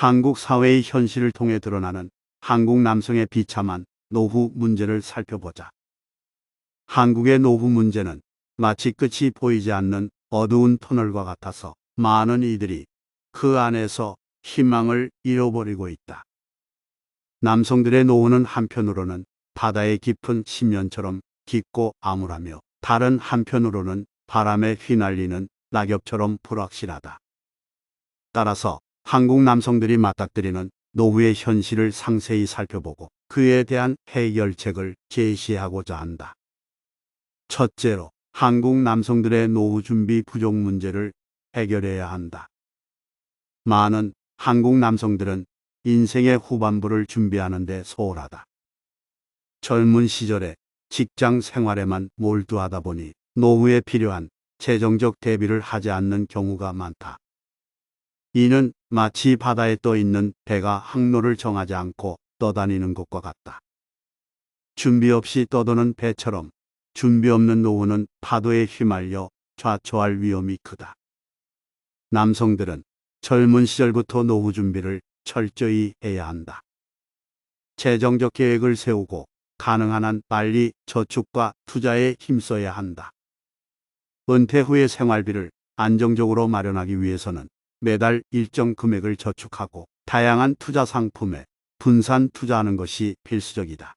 한국 사회의 현실을 통해 드러나는 한국 남성의 비참한 노후 문제를 살펴보자. 한국의 노후 문제는 마치 끝이 보이지 않는 어두운 터널과 같아서 많은 이들이 그 안에서 희망을 잃어버리고 있다. 남성들의 노후는 한편으로는 바다의 깊은 심연처럼 깊고 암울하며 다른 한편으로는 바람에 휘날리는 낙엽처럼 불확실하다. 따라서 한국 남성들이 맞닥뜨리는 노후의 현실을 상세히 살펴보고 그에 대한 해결책을 제시하고자 한다. 첫째로, 한국 남성들의 노후 준비 부족 문제를 해결해야 한다. 많은 한국 남성들은 인생의 후반부를 준비하는 데 소홀하다. 젊은 시절에 직장 생활에만 몰두하다 보니 노후에 필요한 재정적 대비를 하지 않는 경우가 많다. 이는 마치 바다에 떠 있는 배가 항로를 정하지 않고 떠다니는 것과 같다. 준비 없이 떠도는 배처럼 준비 없는 노후는 파도에 휘말려 좌초할 위험이 크다. 남성들은 젊은 시절부터 노후 준비를 철저히 해야 한다. 재정적 계획을 세우고 가능한 한 빨리 저축과 투자에 힘써야 한다. 은퇴 후의 생활비를 안정적으로 마련하기 위해서는 매달 일정 금액을 저축하고 다양한 투자 상품에 분산 투자하는 것이 필수적이다.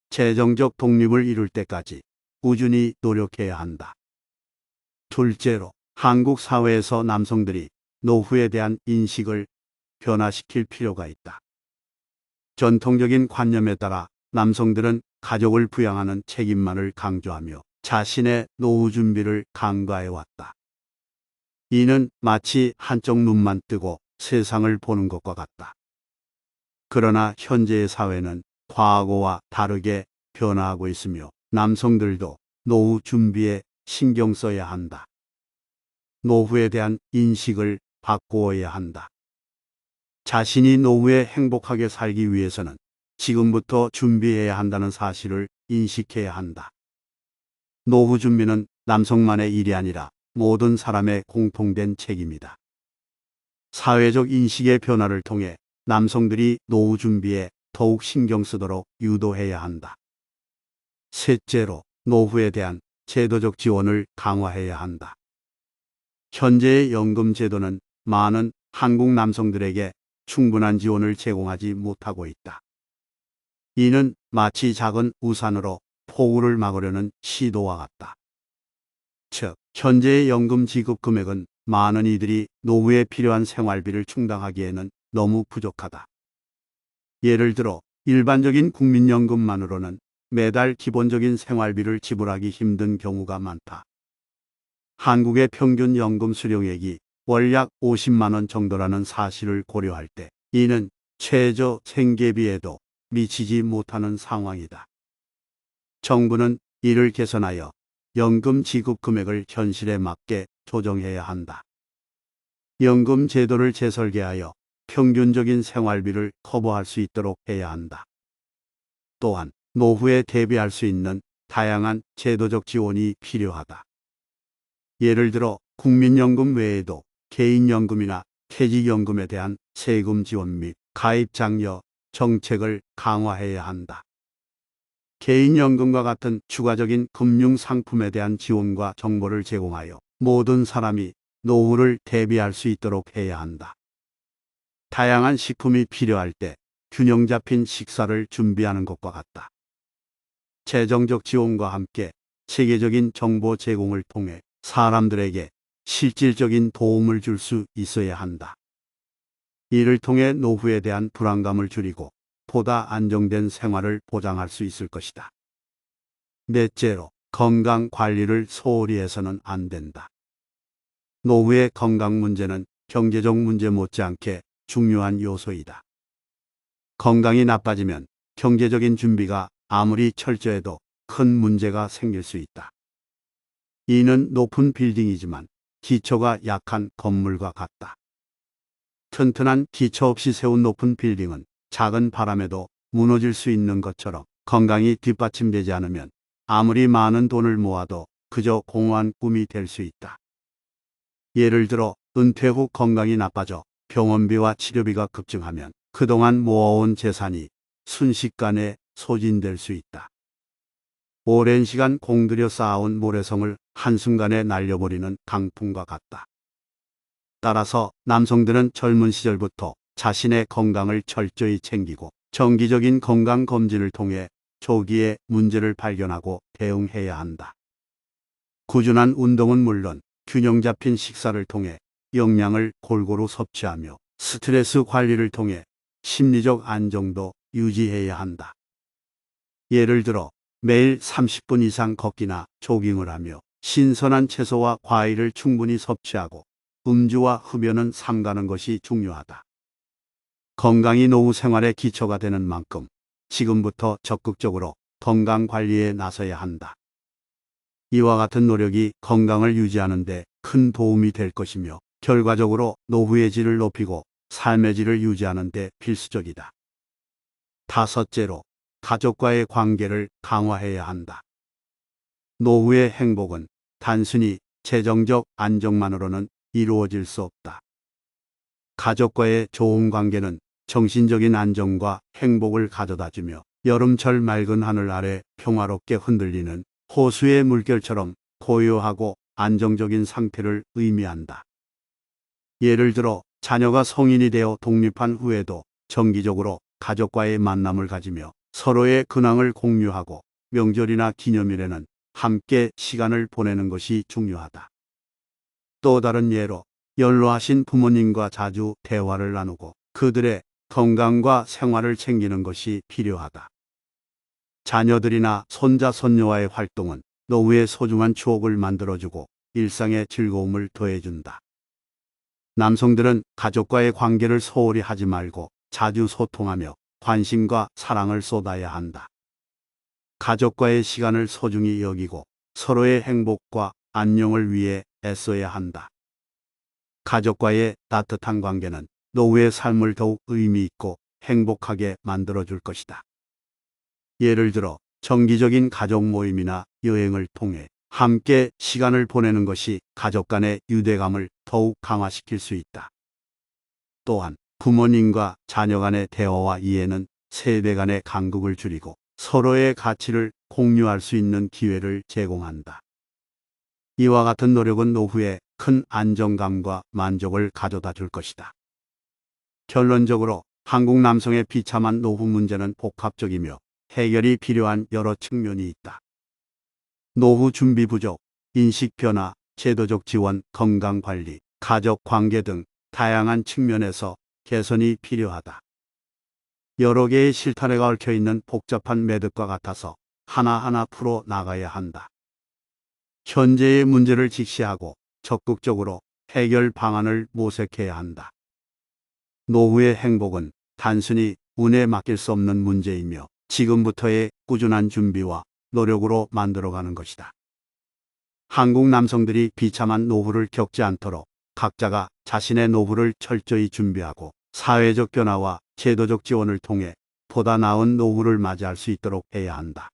재정적 독립을 이룰 때까지 꾸준히 노력해야 한다. 둘째로, 한국 사회에서 남성들이 노후에 대한 인식을 변화시킬 필요가 있다. 전통적인 관념에 따라 남성들은 가족을 부양하는 책임만을 강조하며 자신의 노후 준비를 간과해왔다. 이는 마치 한쪽 눈만 뜨고 세상을 보는 것과 같다. 그러나 현재의 사회는 과거와 다르게 변화하고 있으며 남성들도 노후 준비에 신경 써야 한다. 노후에 대한 인식을 바꾸어야 한다. 자신이 노후에 행복하게 살기 위해서는 지금부터 준비해야 한다는 사실을 인식해야 한다. 노후 준비는 남성만의 일이 아니라 모든 사람의 공통된 책임이다. 사회적 인식의 변화를 통해 남성들이 노후 준비에 더욱 신경 쓰도록 유도해야 한다. 셋째로, 노후에 대한 제도적 지원을 강화해야 한다. 현재의 연금 제도는 많은 한국 남성들에게 충분한 지원을 제공하지 못하고 있다. 이는 마치 작은 우산으로 폭우를 막으려는 시도와 같다. 즉, 현재의 연금 지급 금액은 많은 이들이 노후에 필요한 생활비를 충당하기에는 너무 부족하다. 예를 들어 일반적인 국민연금만으로는 매달 기본적인 생활비를 지불하기 힘든 경우가 많다. 한국의 평균 연금 수령액이 월 약 50만 원 정도라는 사실을 고려할 때 이는 최저 생계비에도 미치지 못하는 상황이다. 정부는 이를 개선하여 연금 지급 금액을 현실에 맞게 조정해야 한다. 연금 제도를 재설계하여 평균적인 생활비를 커버할 수 있도록 해야 한다. 또한 노후에 대비할 수 있는 다양한 제도적 지원이 필요하다. 예를 들어 국민연금 외에도 개인연금이나 퇴직연금에 대한 세금 지원 및 가입 장려 정책을 강화해야 한다. 개인연금과 같은 추가적인 금융상품에 대한 지원과 정보를 제공하여 모든 사람이 노후를 대비할 수 있도록 해야 한다. 다양한 식품이 필요할 때 균형 잡힌 식사를 준비하는 것과 같다. 재정적 지원과 함께 체계적인 정보 제공을 통해 사람들에게 실질적인 도움을 줄 수 있어야 한다. 이를 통해 노후에 대한 불안감을 줄이고 보다 안정된 생활을 보장할 수 있을 것이다. 넷째로, 건강 관리를 소홀히 해서는 안 된다. 노후의 건강 문제는 경제적 문제 못지않게 중요한 요소이다. 건강이 나빠지면 경제적인 준비가 아무리 철저해도 큰 문제가 생길 수 있다. 이는 높은 빌딩이지만 기초가 약한 건물과 같다. 튼튼한 기초 없이 세운 높은 빌딩은 작은 바람에도 무너질 수 있는 것처럼 건강이 뒷받침되지 않으면 아무리 많은 돈을 모아도 그저 공허한 꿈이 될 수 있다. 예를 들어 은퇴 후 건강이 나빠져 병원비와 치료비가 급증하면 그동안 모아온 재산이 순식간에 소진될 수 있다. 오랜 시간 공들여 쌓아온 모래성을 한순간에 날려버리는 강풍과 같다. 따라서 남성들은 젊은 시절부터 자신의 건강을 철저히 챙기고 정기적인 건강검진을 통해 조기에 문제를 발견하고 대응해야 한다. 꾸준한 운동은 물론 균형 잡힌 식사를 통해 영양을 골고루 섭취하며 스트레스 관리를 통해 심리적 안정도 유지해야 한다. 예를 들어 매일 30분 이상 걷기나 조깅을 하며 신선한 채소와 과일을 충분히 섭취하고 음주와 흡연은 삼가는 것이 중요하다. 건강이 노후 생활의 기초가 되는 만큼 지금부터 적극적으로 건강 관리에 나서야 한다. 이와 같은 노력이 건강을 유지하는 데 큰 도움이 될 것이며 결과적으로 노후의 질을 높이고 삶의 질을 유지하는 데 필수적이다. 다섯째로, 가족과의 관계를 강화해야 한다. 노후의 행복은 단순히 재정적 안정만으로는 이루어질 수 없다. 가족과의 좋은 관계는 정신적인 안정과 행복을 가져다주며 여름철 맑은 하늘 아래 평화롭게 흔들리는 호수의 물결처럼 고요하고 안정적인 상태를 의미한다. 예를 들어 자녀가 성인이 되어 독립한 후에도 정기적으로 가족과의 만남을 가지며 서로의 근황을 공유하고 명절이나 기념일에는 함께 시간을 보내는 것이 중요하다. 또 다른 예로 연로하신 부모님과 자주 대화를 나누고 그들의 건강과 생활을 챙기는 것이 필요하다. 자녀들이나 손자, 손녀와의 활동은 노후의 소중한 추억을 만들어주고 일상의 즐거움을 더해준다. 남성들은 가족과의 관계를 소홀히 하지 말고 자주 소통하며 관심과 사랑을 쏟아야 한다. 가족과의 시간을 소중히 여기고 서로의 행복과 안녕을 위해 애써야 한다. 가족과의 따뜻한 관계는 노후의 삶을 더욱 의미 있고 행복하게 만들어줄 것이다. 예를 들어 정기적인 가족 모임이나 여행을 통해 함께 시간을 보내는 것이 가족 간의 유대감을 더욱 강화시킬 수 있다. 또한 부모님과 자녀 간의 대화와 이해는 세대 간의 간극을 줄이고 서로의 가치를 공유할 수 있는 기회를 제공한다. 이와 같은 노력은 노후에 큰 안정감과 만족을 가져다 줄 것이다. 결론적으로 한국 남성의 비참한 노후 문제는 복합적이며 해결이 필요한 여러 측면이 있다. 노후 준비 부족, 인식 변화, 제도적 지원, 건강 관리, 가족 관계 등 다양한 측면에서 개선이 필요하다. 여러 개의 실타래가 얽혀 있는 복잡한 매듭과 같아서 하나하나 풀어 나가야 한다. 현재의 문제를 직시하고 적극적으로 해결 방안을 모색해야 한다. 노후의 행복은 단순히 운에 맡길 수 없는 문제이며 지금부터의 꾸준한 준비와 노력으로 만들어가는 것이다. 한국 남성들이 비참한 노후를 겪지 않도록 각자가 자신의 노후를 철저히 준비하고 사회적 변화와 제도적 지원을 통해 보다 나은 노후를 맞이할 수 있도록 해야 한다.